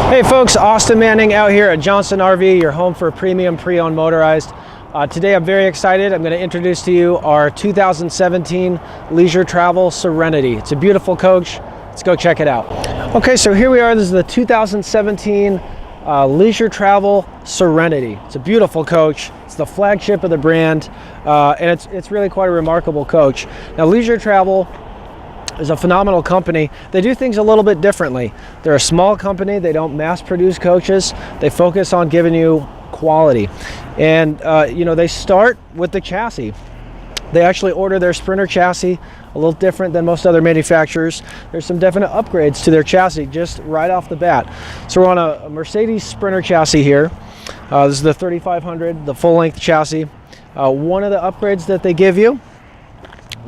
Hey folks, Austin Manning out here at Johnson RV, your home for premium pre-owned motorized. Today I'm very excited. I'm going to introduce to you our 2017 Leisure Travel Serenity. It's a beautiful coach. Let's go check it out. Okay, so here we are. This is the 2017 Leisure Travel Serenity. It's a beautiful coach. It's the flagship of the brand, and it's really quite a remarkable coach. Now, Leisure Travel is a phenomenal company. They do things a little bit differently. They're a small company. They don't mass produce coaches. They focus on giving you quality. And they start with the chassis. They actually order their Sprinter chassis a little different than most other manufacturers. There's some definite upgrades to their chassis just right off the bat. So we're on a Mercedes Sprinter chassis here. This is the 3500, the full-length chassis. One of the upgrades that they give you,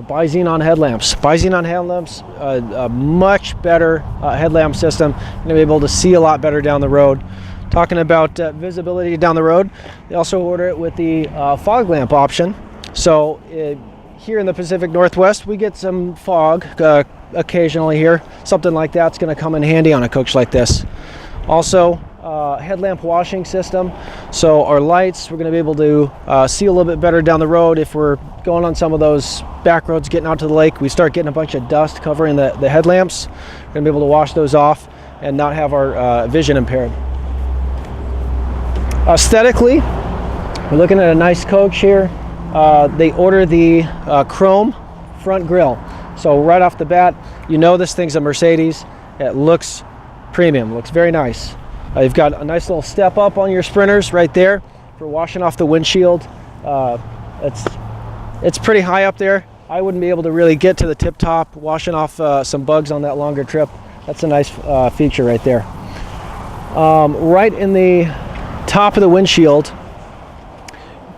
bi-xenon headlamps. Bi-xenon headlamps, a much better headlamp system. You're going to be able to see a lot better down the road. Talking about visibility down the road, they also order it with the fog lamp option. So here in the Pacific Northwest, we get some fog occasionally here. Something like that's going to come in handy on a coach like this. Also, headlamp washing system. So our lights, we're going to be able to see a little bit better down the road. If we're going on some of those back roads getting out to the lake, we start getting a bunch of dust covering the headlamps. We're going to be able to wash those off and not have our vision impaired. Aesthetically, we're looking at a nice coach here. They order the chrome front grille. So right off the bat, you know this thing's a Mercedes. It looks premium, looks very nice. You've got a nice little step up on your Sprinters right there for washing off the windshield. It's pretty high up there. I wouldn't be able to really get to the tip top, washing off some bugs on that longer trip. That's a nice feature right there. Right in the top of the windshield,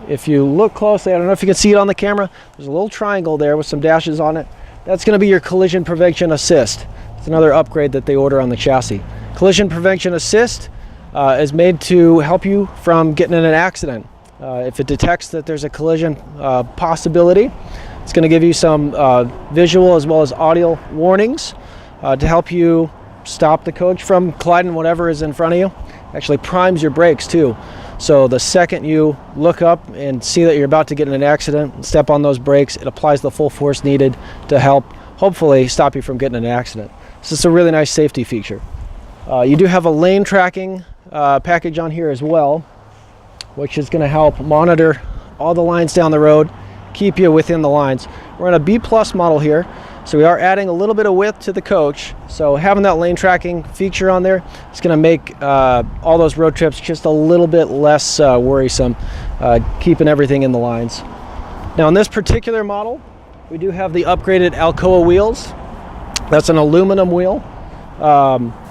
if you look closely, I don't know if you can see it on the camera, there's a little triangle there with some dashes on it. That's going to be your collision prevention assist. It's another upgrade that they order on the chassis. Collision prevention assist is made to help you from getting in an accident. If it detects that there's a collision possibility, it's going to give you some visual as well as audio warnings to help you stop the coach from colliding whatever is in front of you. Actually primes your brakes too. So the second you look up and see that you're about to get in an accident and step on those brakes, it applies the full force needed to help hopefully stop you from getting in an accident. So it's a really nice safety feature. You do have a lane tracking package on here as well, which is going to help monitor all the lines down the road, keep you within the lines. We're on a B+ model here, so we are adding a little bit of width to the coach. So having that lane tracking feature on there is going to make all those road trips just a little bit less worrisome, keeping everything in the lines. Now in this particular model, we do have the upgraded Alcoa wheels. That's an aluminum wheel.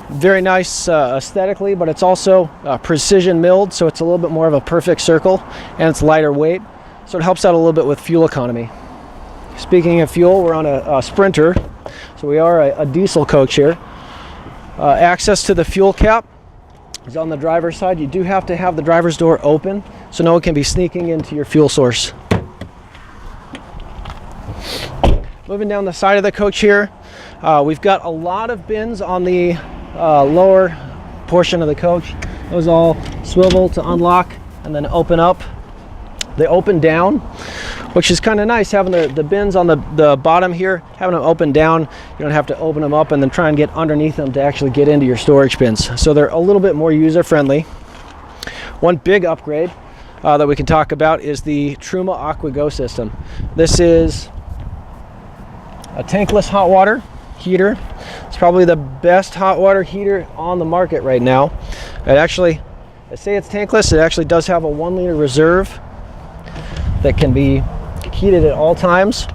Very nice aesthetically, but it's also precision milled, so it's a little bit more of a perfect circle, and it's lighter weight, so it helps out a little bit with fuel economy. Speaking of fuel, we're on a Sprinter, so we are a diesel coach here. Access to the fuel cap is on the driver's side. You do have to have the driver's door open, so no one can be sneaking into your fuel source. Moving down the side of the coach here, we've got a lot of bins on the lower portion of the coach. Those all swivel to unlock and then open up. They open down, which is kind of nice, having the bins on the bottom here, having them open down. You don't have to open them up and then try and get underneath them to actually get into your storage bins. So they're a little bit more user-friendly. One big upgrade that we can talk about is the Truma AquaGo system. This is a tankless hot water heater. It's probably the best hot water heater on the market right now. It actually, I say it's tankless, it actually does have a 1 liter reserve that can be heated at all times.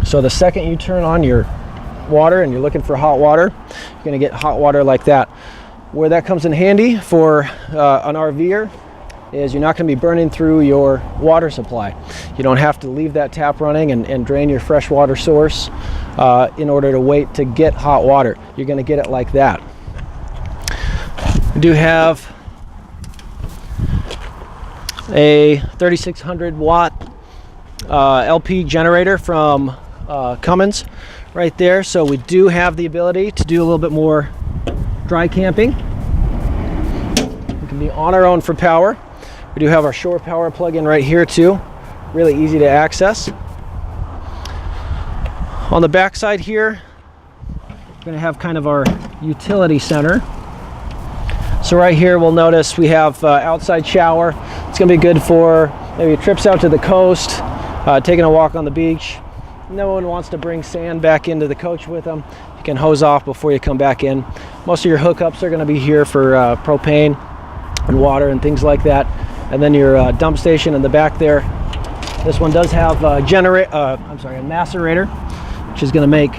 So the second you turn on your water and you're looking for hot water, you're going to get hot water like that. Where that comes in handy for an RVer is you're not going to be burning through your water supply. You don't have to leave that tap running and drain your fresh water source in order to wait to get hot water. You're going to get it like that. We do have a 3600 watt LP generator from Cummins right there. So we do have the ability to do a little bit more dry camping. can be on our own for power. We do have our shore power plug-in right here too. Really easy to access. On the back side here, we're going to have kind of our utility center. So right here we'll notice we have outside shower. It's going to be good for maybe trips out to the coast, taking a walk on the beach. No one wants to bring sand back into the coach with them. You can hose off before you come back in. Most of your hookups are going to be here for propane and water and things like that. And then your dump station in the back there. This one does have a macerator, which is going to make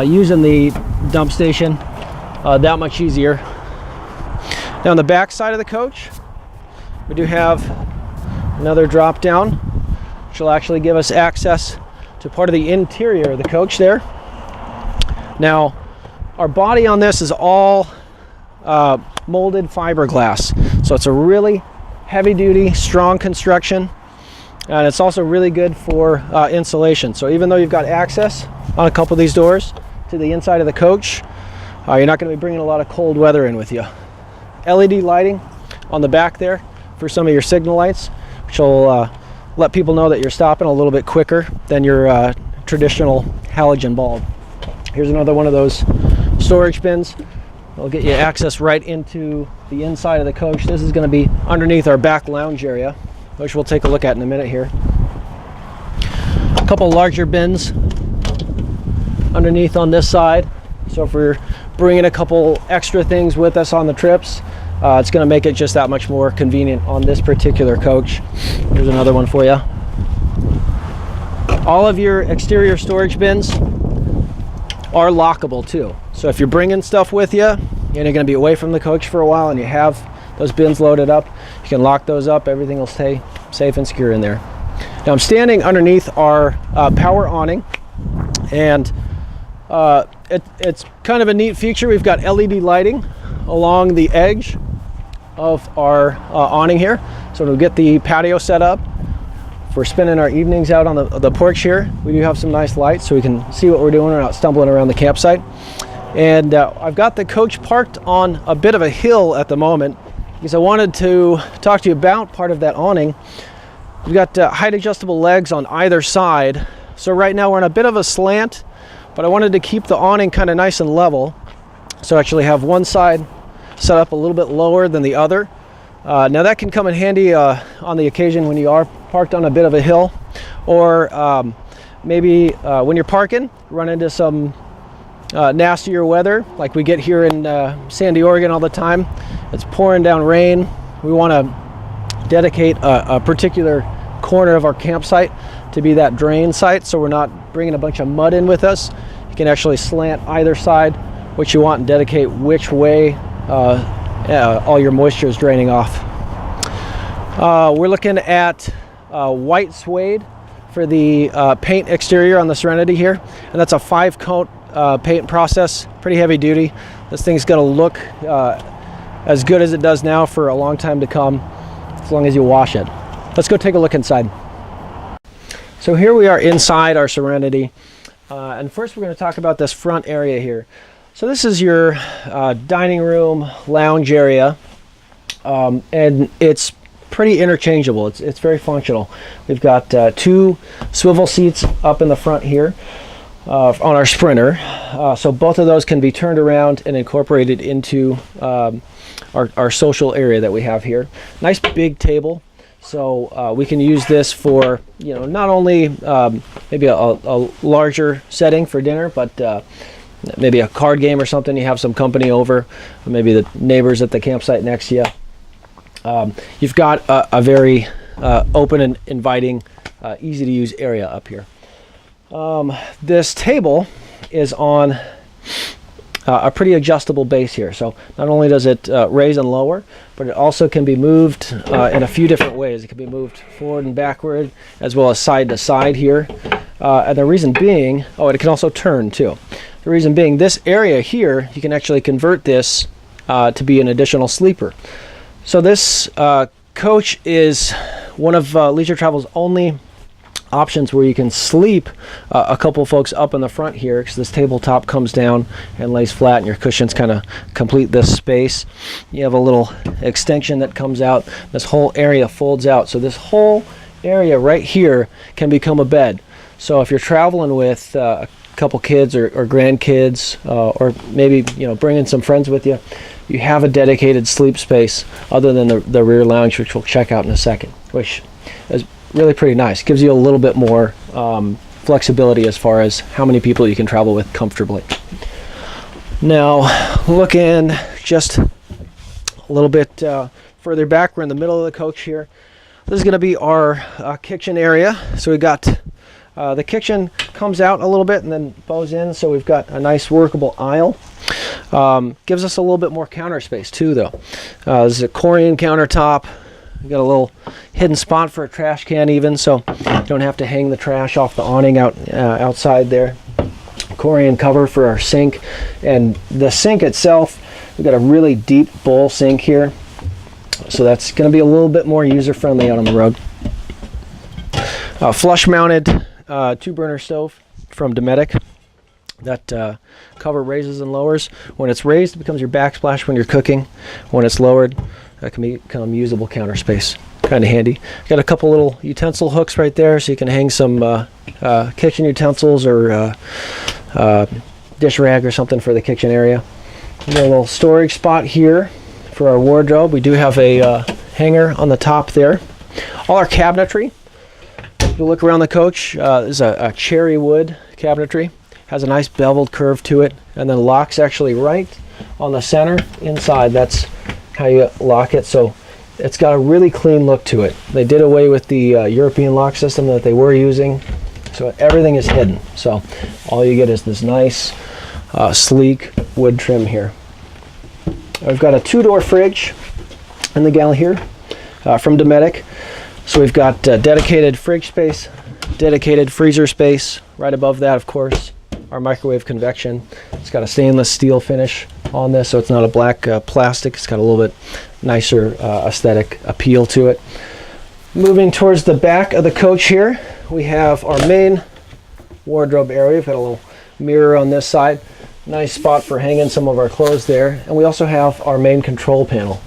using the dump station that much easier. Now on the back side of the coach, we do have another drop down, which will actually give us access to part of the interior of the coach there. Now, our body on this is all molded fiberglass, so it's a really heavy-duty, strong construction, and it's also really good for insulation. So even though you've got access on a couple of these doors to the inside of the coach, you're not going to be bringing a lot of cold weather in with you. LED lighting on the back there for some of your signal lights, which will let people know that you're stopping a little bit quicker than your traditional halogen bulb. Here's another one of those storage bins. It'll get you access right into the inside of the coach. This is going to be underneath our back lounge area, which we'll take a look at in a minute here. A couple larger bins underneath on this side. So if we're bringing a couple extra things with us on the trips, it's going to make it just that much more convenient on this particular coach. Here's another one for you. All of your exterior storage bins are lockable too. So if you're bringing stuff with you and you're going to be away from the coach for a while and you have those bins loaded up, you can lock those up. Everything will stay safe and secure in there. Now I'm standing underneath our power awning, and it's kind of a neat feature. We've got LED lighting along the edge of our awning here, so we'll get the patio set up. If we're spending our evenings out on the porch here, we do have some nice lights so we can see what we're doing. We're not stumbling around the campsite. And I've got the coach parked on a bit of a hill at the moment because I wanted to talk to you about part of that awning. We've got height adjustable legs on either side. So right now we're on a bit of a slant, but I wanted to keep the awning kind of nice and level. So actually have one side set up a little bit lower than the other. Now that can come in handy on the occasion when you are parked on a bit of a hill, or maybe when you're parking, run into some nastier weather like we get here in Sandy, Oregon all the time. It's pouring down rain. We want to dedicate a particular corner of our campsite to be that drain site, so we're not bringing a bunch of mud in with us. You can actually slant either side what you want and dedicate which way all your moisture is draining off. We're looking at white suede for the paint exterior on the Serenity here, and that's a 5-coat paint process, pretty heavy duty. This thing's going to look as good as it does now for a long time to come, as long as you wash it. Let's go take a look inside. So here we are inside our Serenity, and first we're going to talk about this front area here. So this is your dining room lounge area, and it's pretty interchangeable. It's very functional. We've got 2 swivel seats up in the front here on our Sprinter, so both of those can be turned around and incorporated into our social area that we have here. Nice big table, so we can use this for, you know, not only maybe a larger setting for dinner, but maybe a card game or something. You have some company over, or maybe the neighbors at the campsite next to you. You've got a very open and inviting, easy to use area up here. This table is on a pretty adjustable base here. So not only does it raise and lower, but it also can be moved in a few different ways. It can be moved forward and backward, as well as side to side here. And the reason being, it can also turn too. The reason being, this area here, you can actually convert this to be an additional sleeper. So this coach is one of Leisure Travel's only options where you can sleep a couple folks up in the front here, because this tabletop comes down and lays flat and your cushions kind of complete this space. You have a little extension that comes out. This whole area folds out, so this whole area right here can become a bed. So if you're traveling with a couple kids or grandkids, or maybe bringing some friends with you, you have a dedicated sleep space other than the rear lounge, which we'll check out in a second, which is really pretty nice. Gives you a little bit more flexibility as far as how many people you can travel with comfortably. Now, looking just a little bit further back, we're in the middle of the coach here. This is going to be our kitchen area. So we got the kitchen comes out a little bit and then bows in, so we've got a nice workable aisle. Gives us a little bit more counter space too, though. This is a Corian countertop. We've got a little hidden spot for a trash can even, so you don't have to hang the trash off the awning outside there. Corian cover for our sink, and the sink itself, we've got a really deep bowl sink here, so that's going to be a little bit more user-friendly out on the road. Flush-mounted 2-burner stove from Dometic. That cover raises and lowers. When it's raised, it becomes your backsplash when you're cooking. When it's lowered, that can become usable counter space. Kind of handy. Got a couple little utensil hooks right there, so you can hang some kitchen utensils or dish rag or something for the kitchen area. We got a little storage spot here for our wardrobe. We do have a hanger on the top there. All our cabinetry, if you look around the coach, is a cherry wood cabinetry. Has a nice beveled curve to it, and then locks actually right on the center inside. That's how you lock it, so it's got a really clean look to it. They did away with the European lock system that they were using, so everything is hidden. So all you get is this nice sleek wood trim here. I've got a 2-door fridge in the galley here from Dometic. So we've got dedicated fridge space, dedicated freezer space. Right above that, of course, our microwave convection. It's got a stainless steel finish on this, so it's not a black plastic. It's got a little bit nicer aesthetic appeal to it. Moving towards the back of the coach here, we have our main wardrobe area. We've got a little mirror on this side. Nice spot for hanging some of our clothes there. And we also have our main control panel.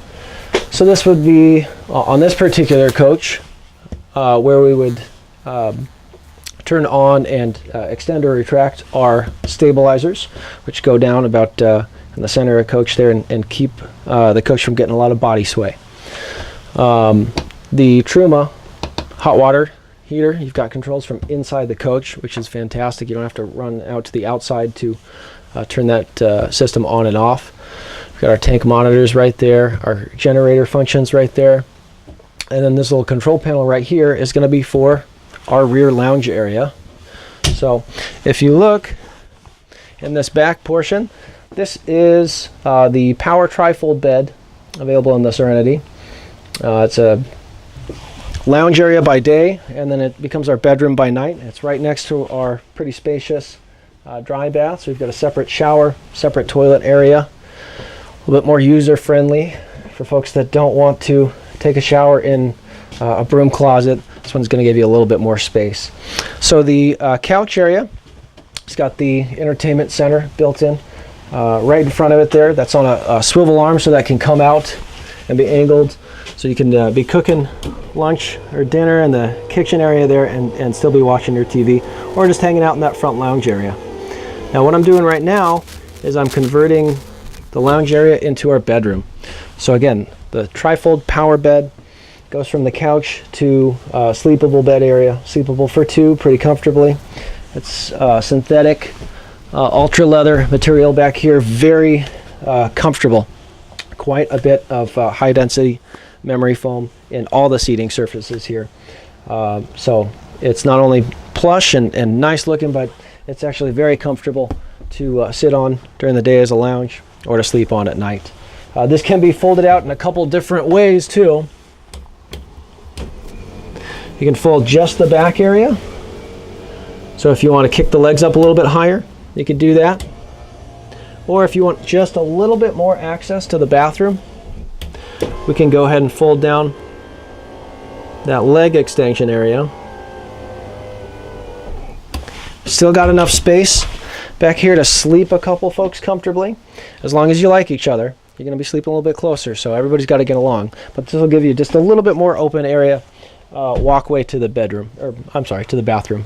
So this would be, on this particular coach, where we would turn on and extend or retract our stabilizers, which go down about in the center of the coach there and keep the coach from getting a lot of body sway. The Truma hot water heater, you've got controls from inside the coach, which is fantastic. You don't have to run out to the outside to turn that system on and off. We've got our tank monitors right there, our generator functions right there, and then this little control panel right here is going to be for our rear lounge area. So if you look in this back portion, this is the power trifold bed available in the Serenity. It's a lounge area by day, and then it becomes our bedroom by night. It's right next to our pretty spacious dry bath. So we've got a separate shower, separate toilet area, a little bit more user friendly for folks that don't want to take a shower in a broom closet. This one's going to give you a little bit more space. So the couch area, it's got the entertainment center built in right in front of it there. That's on a swivel arm, so that can come out and be angled, so you can be cooking lunch or dinner in the kitchen area there and still be watching your TV, or just hanging out in that front lounge area. Now what I'm doing right now is I'm converting the lounge area into our bedroom. So again, the trifold power bed goes from the couch to sleepable bed area, sleepable for 2 pretty comfortably. It's synthetic ultra leather material back here, very comfortable. Quite a bit of high density memory foam in all the seating surfaces here. So it's not only plush and nice looking, but it's actually very comfortable to sit on during the day as a lounge or to sleep on at night. This can be folded out in a couple different ways too. You can fold just the back area. So if you want to kick the legs up a little bit higher, you can do that. Or if you want just a little bit more access to the bathroom, we can go ahead and fold down that leg extension area Still got enough space back here to sleep a couple folks comfortably. As long as you like each other, you're going to be sleeping a little bit closer, so everybody's got to get along. But this will give you just a little bit more open area walkway to the bedroom, or I'm sorry, to the bathroom.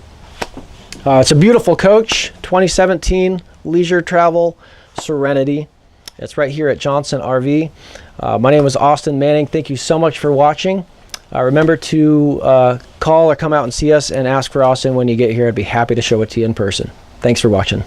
It's a beautiful coach, 2017 leisure travel Serenity. It's right here at Johnson RV. My name is Austin Manning. Thank you so much for watching. Remember to call or come out and see us and ask for Austin when you get here. I'd be happy to show it to you in person. Thanks for watching.